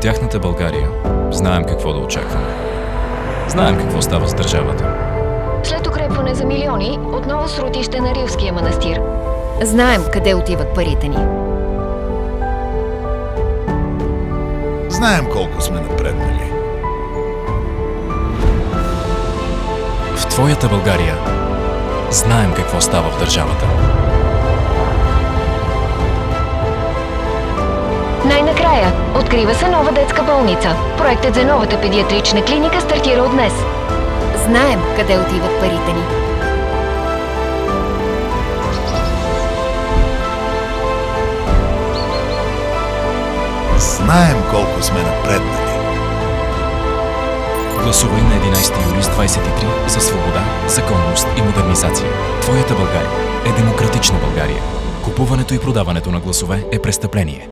В тяхната България знаем какво да очакваме. Знаем какво става с държавата. След укрепване за милиони, отново срутище на Рилския манастир. Знаем къде отиват парите ни. Знаем колко сме напреднали. В твоята България знаем какво става в държавата. Най-накрая, открива се нова детска болница. Проектът за новата педиатрична клиника стартира от днес. Знаем къде отиват парите ни. Знаем колко сме напреднали. Гласувай на 11 юли с 23 за свобода, законност и модернизация. Твоята България е демократична България. Купуването и продаването на гласове е престъпление.